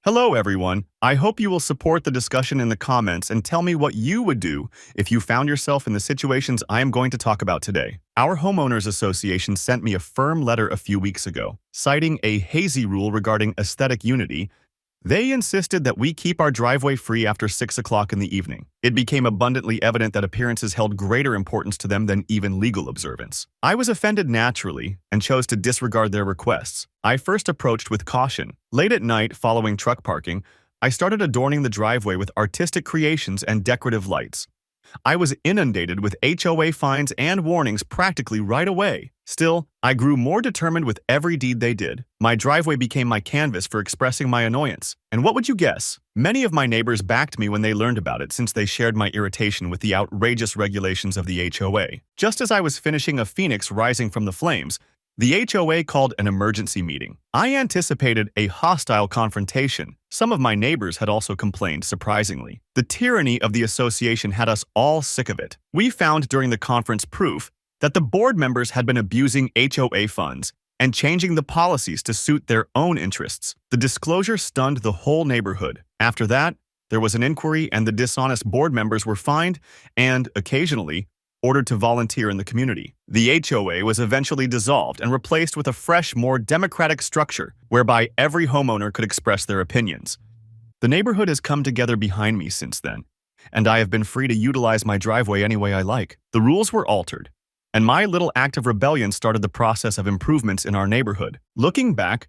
Hello, everyone. I hope you will support the discussion in the comments and tell me what you would do if you found yourself in the situations I am going to talk about today. Our homeowners association sent me a firm letter a few weeks ago, citing a hazy rule regarding aesthetic unity. They insisted that we keep our driveway free after 6 o'clock in the evening. It became abundantly evident that appearances held greater importance to them than even legal observance. I was offended naturally and chose to disregard their requests. I first approached with caution. Late at night, following truck parking, I started adorning the driveway with artistic creations and decorative lights. I was inundated with HOA fines and warnings practically right away. Still, I grew more determined with every deed they did. My driveway became my canvas for expressing my annoyance. And what would you guess? Many of my neighbors backed me when they learned about it since they shared my irritation with the outrageous regulations of the HOA. Just as I was finishing a phoenix rising from the flames, the HOA called an emergency meeting. I anticipated a hostile confrontation. Some of my neighbors had also complained, surprisingly. The tyranny of the association had us all sick of it. We found during the conference proof that the board members had been abusing HOA funds and changing the policies to suit their own interests. The disclosure stunned the whole neighborhood. After that, there was an inquiry and the dishonest board members were fined and, occasionally, ordered to volunteer in the community. The HOA was eventually dissolved and replaced with a fresh, more democratic structure whereby every homeowner could express their opinions. The neighborhood has come together behind me since then, and I have been free to utilize my driveway any way I like. The rules were altered, and my little act of rebellion started the process of improvements in our neighborhood. Looking back,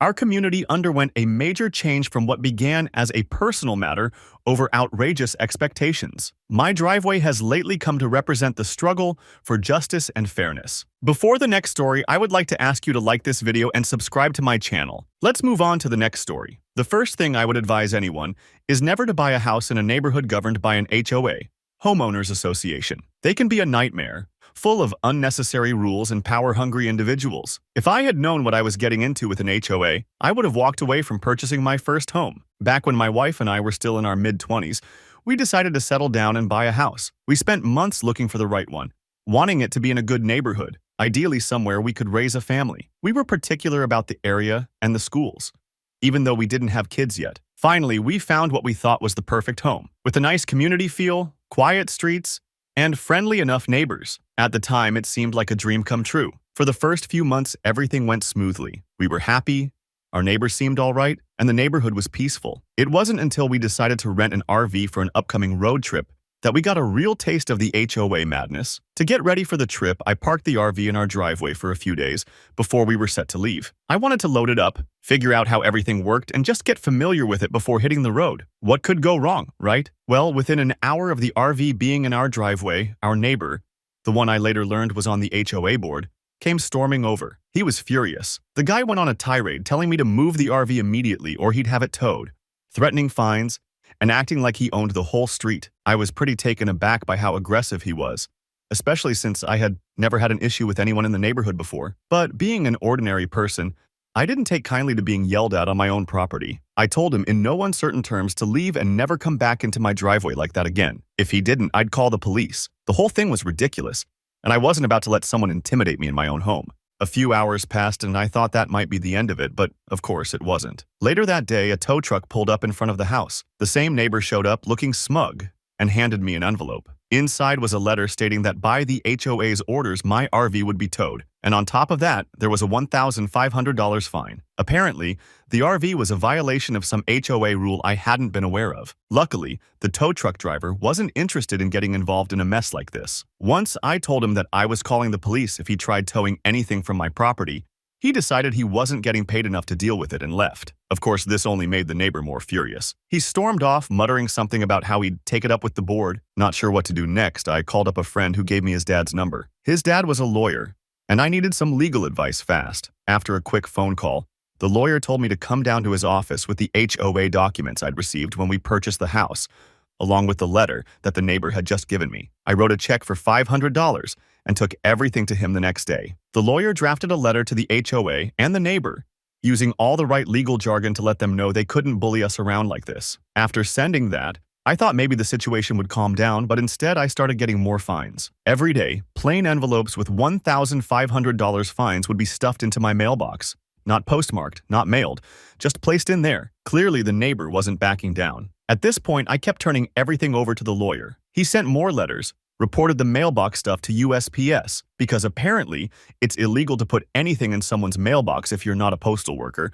our community underwent a major change from what began as a personal matter over outrageous expectations. My driveway has lately come to represent the struggle for justice and fairness. Before the next story, I would like to ask you to like this video and subscribe to my channel. Let's move on to the next story. The first thing I would advise anyone is never to buy a house in a neighborhood governed by an HOA, homeowners association. They can be a nightmare, full of unnecessary rules and power-hungry individuals. If I had known what I was getting into with an HOA, I would have walked away from purchasing my first home. Back when my wife and I were still in our mid-20s, we decided to settle down and buy a house. We spent months looking for the right one, wanting it to be in a good neighborhood, ideally somewhere we could raise a family. We were particular about the area and the schools, even though we didn't have kids yet. Finally, we found what we thought was the perfect home, with a nice community feel, quiet streets, and friendly enough neighbors. At the time, it seemed like a dream come true. For the first few months, everything went smoothly. We were happy, our neighbors seemed all right, and the neighborhood was peaceful. It wasn't until we decided to rent an RV for an upcoming road trip that we got a real taste of the HOA madness. To get ready for the trip, I parked the RV in our driveway for a few days before we were set to leave. I wanted to load it up, figure out how everything worked, and just get familiar with it before hitting the road. What could go wrong, right? Well, within an hour of the RV being in our driveway, our neighbor, the one I later learned was on the HOA board, came storming over. He was furious. The guy went on a tirade telling me to move the RV immediately or he'd have it towed, threatening fines, and acting like he owned the whole street. I was pretty taken aback by how aggressive he was, especially since I had never had an issue with anyone in the neighborhood before. But being an ordinary person, I didn't take kindly to being yelled at on my own property. I told him in no uncertain terms to leave and never come back into my driveway like that again. If he didn't, I'd call the police. The whole thing was ridiculous, and I wasn't about to let someone intimidate me in my own home. A few hours passed and I thought that might be the end of it, but of course it wasn't. Later that day, a tow truck pulled up in front of the house. The same neighbor showed up looking smug and handed me an envelope. Inside was a letter stating that by the HOA's orders, my RV would be towed. And on top of that, there was a $1,500 fine. Apparently, the RV was a violation of some HOA rule I hadn't been aware of. Luckily, the tow truck driver wasn't interested in getting involved in a mess like this. Once I told him that I was calling the police if he tried towing anything from my property, he decided he wasn't getting paid enough to deal with it and left. Of course, this only made the neighbor more furious. He stormed off, muttering something about how he'd take it up with the board. Not sure what to do next, I called up a friend who gave me his dad's number. His dad was a lawyer, and I needed some legal advice fast. After a quick phone call, the lawyer told me to come down to his office with the HOA documents I'd received when we purchased the house, along with the letter that the neighbor had just given me. I wrote a check for $500 and took everything to him the next day. The lawyer drafted a letter to the HOA and the neighbor, using all the right legal jargon to let them know they couldn't bully us around like this. After sending that, I thought maybe the situation would calm down, but instead I started getting more fines. Every day, plain envelopes with $1,500 fines would be stuffed into my mailbox. not postmarked, not mailed, just placed in there. Clearly, the neighbor wasn't backing down. At this point, I kept turning everything over to the lawyer. He sent more letters, reported the mailbox stuff to USPS, because apparently it's illegal to put anything in someone's mailbox if you're not a postal worker,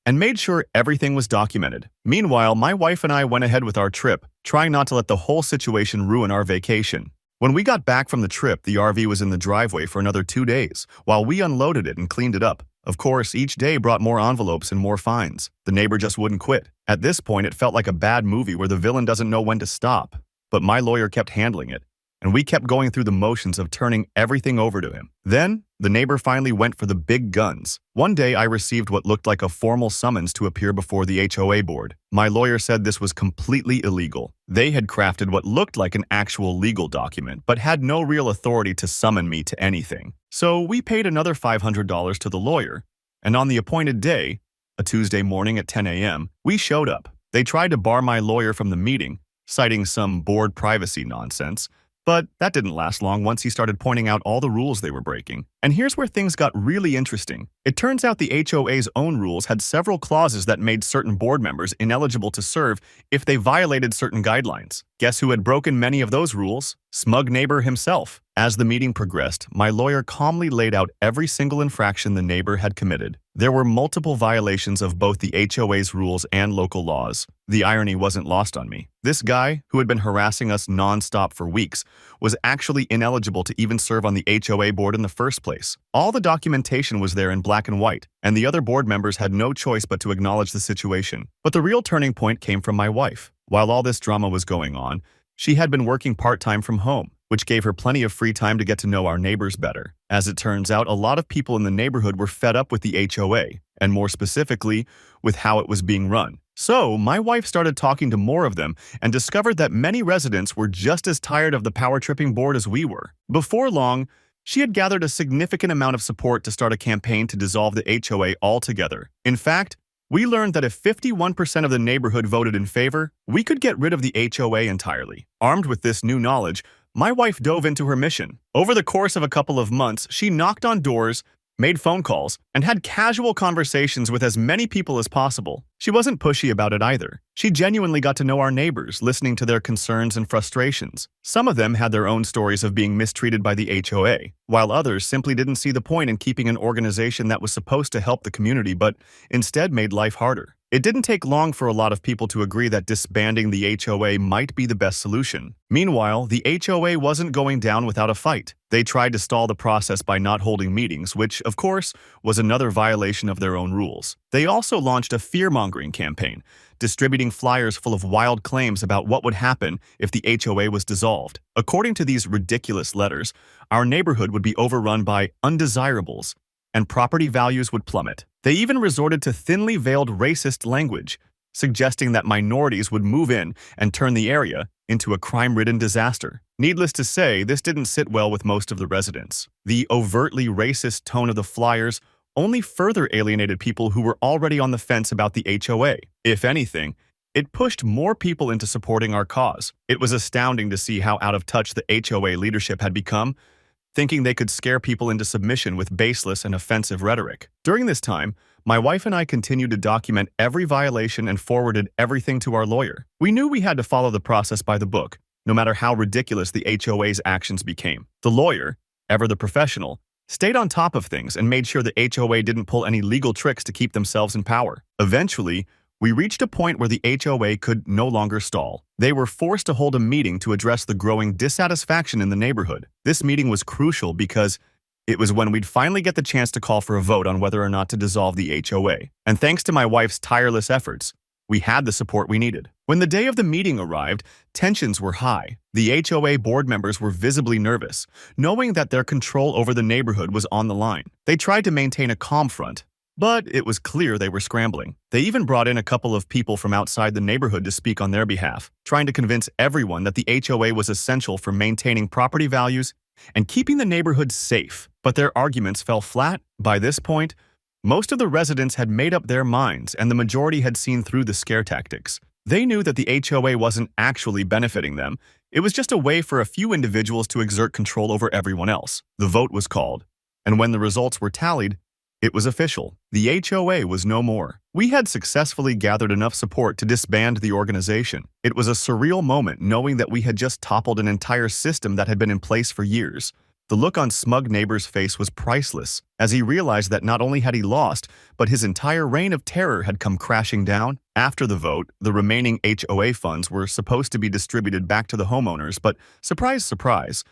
and made sure everything was documented. Meanwhile, my wife and I went ahead with our trip, trying not to let the whole situation ruin our vacation. When we got back from the trip, the RV was in the driveway for another 2 days, while we unloaded it and cleaned it up. Of course, each day brought more envelopes and more fines. The neighbor just wouldn't quit. At this point, it felt like a bad movie where the villain doesn't know when to stop. But my lawyer kept handling it, and we kept going through the motions of turning everything over to him. Then, the neighbor finally went for the big guns. One day, I received what looked like a formal summons to appear before the HOA board. My lawyer said this was completely illegal. They had crafted what looked like an actual legal document, but had no real authority to summon me to anything. So we paid another $500 to the lawyer, and on the appointed day, a Tuesday morning at 10 a.m., we showed up. They tried to bar my lawyer from the meeting, citing some board privacy nonsense. But that didn't last long once he started pointing out all the rules they were breaking. And here's where things got really interesting. It turns out the HOA's own rules had several clauses that made certain board members ineligible to serve if they violated certain guidelines. Guess who had broken many of those rules? Smug neighbor himself. As the meeting progressed, my lawyer calmly laid out every single infraction the neighbor had committed. There were multiple violations of both the HOA's rules and local laws. The irony wasn't lost on me. This guy, who had been harassing us non-stop for weeks, was actually ineligible to even serve on the HOA board in the first place. All the documentation was there in black and white, and the other board members had no choice but to acknowledge the situation. But the real turning point came from my wife. While all this drama was going on, she had been working part-time from home, which gave her plenty of free time to get to know our neighbors better. As it turns out, a lot of people in the neighborhood were fed up with the HOA, and more specifically, with how it was being run. So, my wife started talking to more of them and discovered that many residents were just as tired of the power-tripping board as we were. Before long, she had gathered a significant amount of support to start a campaign to dissolve the HOA altogether. In fact, we learned that if 51% of the neighborhood voted in favor, we could get rid of the HOA entirely. Armed with this new knowledge, my wife dove into her mission. Over the course of a couple of months, she knocked on doors, made phone calls, and had casual conversations with as many people as possible. She wasn't pushy about it either. She genuinely got to know our neighbors, listening to their concerns and frustrations. Some of them had their own stories of being mistreated by the HOA, while others simply didn't see the point in keeping an organization that was supposed to help the community but instead made life harder. It didn't take long for a lot of people to agree that disbanding the HOA might be the best solution. Meanwhile, the HOA wasn't going down without a fight. They tried to stall the process by not holding meetings, which, of course, was another violation of their own rules. They also launched a fear-mongering campaign, distributing flyers full of wild claims about what would happen if the HOA was dissolved. According to these ridiculous letters, our neighborhood would be overrun by undesirables, and property values would plummet. They even resorted to thinly veiled racist language, suggesting that minorities would move in and turn the area into a crime-ridden disaster. Needless to say, this didn't sit well with most of the residents. The overtly racist tone of the flyers only further alienated people who were already on the fence about the HOA. If anything, it pushed more people into supporting our cause. It was astounding to see how out of touch the HOA leadership had become, thinking they could scare people into submission with baseless and offensive rhetoric. During this time, my wife and I continued to document every violation and forwarded everything to our lawyer. We knew we had to follow the process by the book, no matter how ridiculous the HOA's actions became. The lawyer, ever the professional, stayed on top of things and made sure the HOA didn't pull any legal tricks to keep themselves in power. Eventually, we reached a point where the HOA could no longer stall. They were forced to hold a meeting to address the growing dissatisfaction in the neighborhood. This meeting was crucial because it was when we'd finally get the chance to call for a vote on whether or not to dissolve the HOA. And thanks to my wife's tireless efforts, we had the support we needed. When the day of the meeting arrived, tensions were high. The HOA board members were visibly nervous, knowing that their control over the neighborhood was on the line. They tried to maintain a calm front, but it was clear they were scrambling. They even brought in a couple of people from outside the neighborhood to speak on their behalf, trying to convince everyone that the HOA was essential for maintaining property values and keeping the neighborhood safe. But their arguments fell flat. By this point, most of the residents had made up their minds, and the majority had seen through the scare tactics. They knew that the HOA wasn't actually benefiting them. It was just a way for a few individuals to exert control over everyone else. The vote was called, and when the results were tallied, It was official. The HOA was no more. We had successfully gathered enough support to disband the organization. It was a surreal moment knowing that we had just toppled an entire system that had been in place for years. The look on Smug Neighbor's face was priceless, as he realized that not only had he lost, but his entire reign of terror had come crashing down. After the vote, the remaining HOA funds were supposed to be distributed back to the homeowners, but surprise, surprise,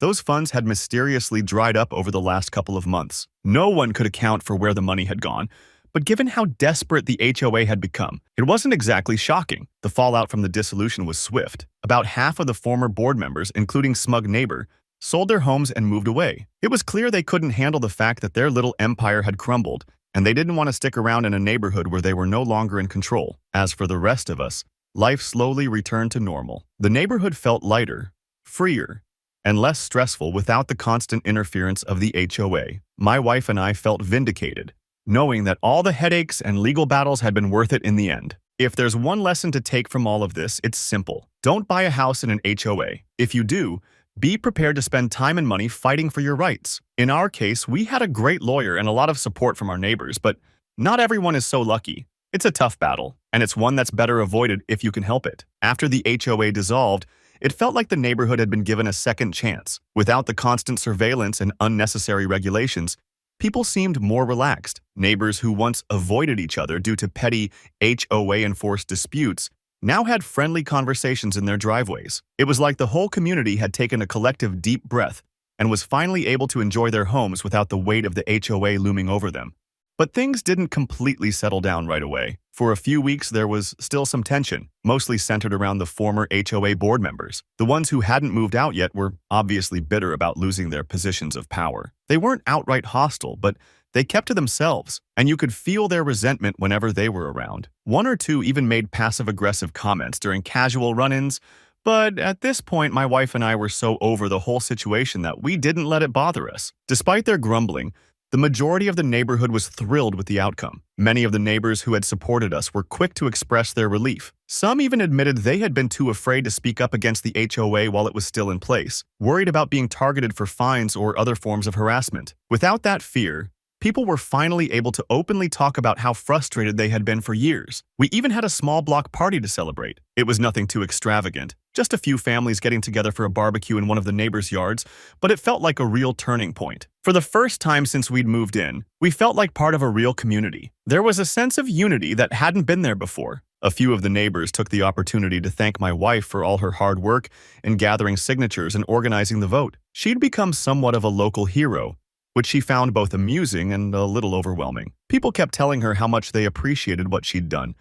those funds had mysteriously dried up over the last couple of months. No one could account for where the money had gone, but given how desperate the HOA had become, it wasn't exactly shocking. The fallout from the dissolution was swift. About half of the former board members, including Smug Neighbor, sold their homes and moved away. It was clear they couldn't handle the fact that their little empire had crumbled, and they didn't want to stick around in a neighborhood where they were no longer in control. As for the rest of us, life slowly returned to normal. The neighborhood felt lighter, freer, and less stressful without the constant interference of the HOA. My wife and I felt vindicated, knowing that all the headaches and legal battles had been worth it in the end. If there's one lesson to take from all of this, it's simple. Don't buy a house in an HOA. If you do, be prepared to spend time and money fighting for your rights. In our case, we had a great lawyer and a lot of support from our neighbors, but not everyone is so lucky. It's a tough battle, and it's one that's better avoided if you can help it. After the HOA dissolved, it felt like the neighborhood had been given a second chance. Without the constant surveillance and unnecessary regulations, people seemed more relaxed. Neighbors who once avoided each other due to petty HOA-enforced disputes now had friendly conversations in their driveways. It was like the whole community had taken a collective deep breath and was finally able to enjoy their homes without the weight of the HOA looming over them. But things didn't completely settle down right away. For a few weeks, there was still some tension, mostly centered around the former HOA board members. The ones who hadn't moved out yet were obviously bitter about losing their positions of power. They weren't outright hostile, but they kept to themselves, and you could feel their resentment whenever they were around. One or two even made passive-aggressive comments during casual run-ins, but at this point, my wife and I were so over the whole situation that we didn't let it bother us. Despite their grumbling, the majority of the neighborhood was thrilled with the outcome. Many of the neighbors who had supported us were quick to express their relief. Some even admitted they had been too afraid to speak up against the HOA while it was still in place, worried about being targeted for fines or other forms of harassment. Without that fear, people were finally able to openly talk about how frustrated they had been for years. We even had a small block party to celebrate. It was nothing too extravagant, just a few families getting together for a barbecue in one of the neighbors' yards, but it felt like a real turning point. For the first time since we'd moved in, we felt like part of a real community. There was a sense of unity that hadn't been there before. A few of the neighbors took the opportunity to thank my wife for all her hard work in gathering signatures and organizing the vote. She'd become somewhat of a local hero, which she found both amusing and a little overwhelming. People kept telling her how much they appreciated what she'd done,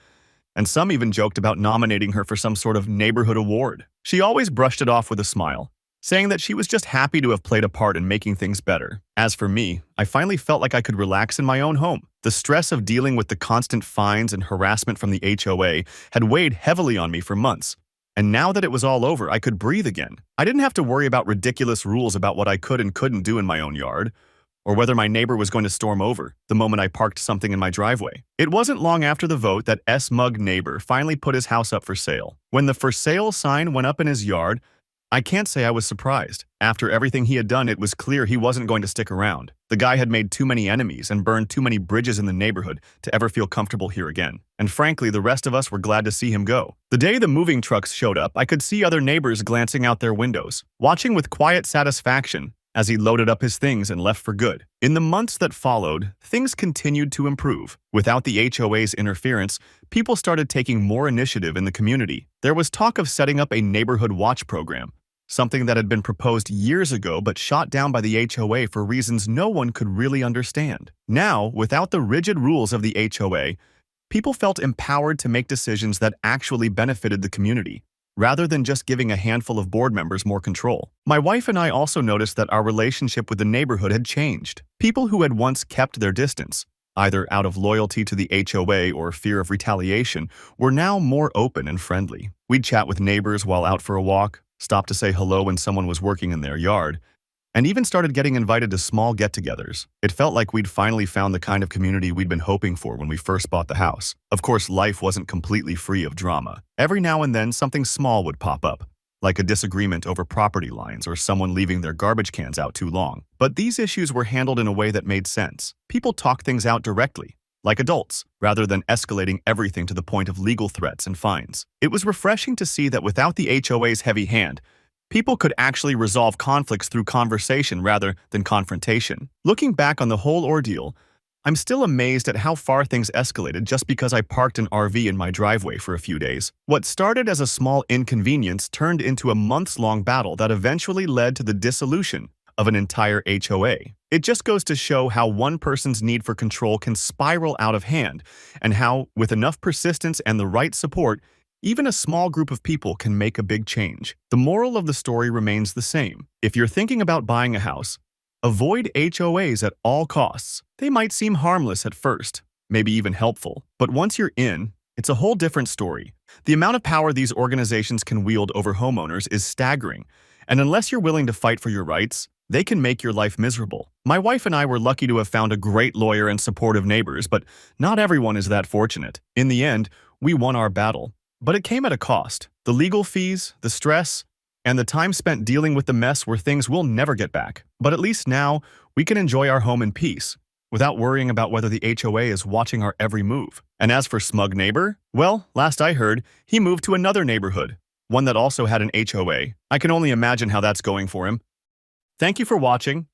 and some even joked about nominating her for some sort of neighborhood award. She always brushed it off with a smile, saying that she was just happy to have played a part in making things better. As for me, I finally felt like I could relax in my own home. The stress of dealing with the constant fines and harassment from the HOA had weighed heavily on me for months, and now that it was all over, I could breathe again. I didn't have to worry about ridiculous rules about what I could and couldn't do in my own yard, or whether my neighbor was going to storm over the moment I parked something in my driveway. It wasn't long after the vote that Smug Neighbor finally put his house up for sale. When the for sale sign went up in his yard, I can't say I was surprised. After everything he had done, it was clear he wasn't going to stick around. The guy had made too many enemies and burned too many bridges in the neighborhood to ever feel comfortable here again. And frankly, the rest of us were glad to see him go. The day the moving trucks showed up, I could see other neighbors glancing out their windows, watching with quiet satisfaction as he loaded up his things and left for good. In the months that followed, things continued to improve. Without the HOA's interference, people started taking more initiative in the community. There was talk of setting up a neighborhood watch program, something that had been proposed years ago but shot down by the HOA for reasons no one could really understand. Now, without the rigid rules of the HOA, people felt empowered to make decisions that actually benefited the community, rather than just giving a handful of board members more control. My wife and I also noticed that our relationship with the neighborhood had changed. People who had once kept their distance, either out of loyalty to the HOA or fear of retaliation, were now more open and friendly. We'd chat with neighbors while out for a walk, stop to say hello when someone was working in their yard, and even started getting invited to small get-togethers. It felt like we'd finally found the kind of community we'd been hoping for when we first bought the house. Of course, life wasn't completely free of drama. Every now and then, something small would pop up, like a disagreement over property lines or someone leaving their garbage cans out too long. But these issues were handled in a way that made sense. People talked things out directly, like adults, rather than escalating everything to the point of legal threats and fines. It was refreshing to see that without the HOA's heavy hand, people could actually resolve conflicts through conversation rather than confrontation. Looking back on the whole ordeal, I'm still amazed at how far things escalated just because I parked an RV in my driveway for a few days. What started as a small inconvenience turned into a months-long battle that eventually led to the dissolution of an entire HOA. It just goes to show how one person's need for control can spiral out of hand, and how, with enough persistence and the right support, even a small group of people can make a big change. The moral of the story remains the same. If you're thinking about buying a house, avoid HOAs at all costs. They might seem harmless at first, maybe even helpful, but once you're in, it's a whole different story. The amount of power these organizations can wield over homeowners is staggering, and unless you're willing to fight for your rights, they can make your life miserable. My wife and I were lucky to have found a great lawyer and supportive neighbors, but not everyone is that fortunate. In the end, we won our battle, but it came at a cost. The legal fees, the stress, and the time spent dealing with the mess were things we'll never get back. But at least now, we can enjoy our home in peace, without worrying about whether the HOA is watching our every move. And as for Smug Neighbor, well, last I heard, he moved to another neighborhood, one that also had an HOA. I can only imagine how that's going for him. Thank you for watching.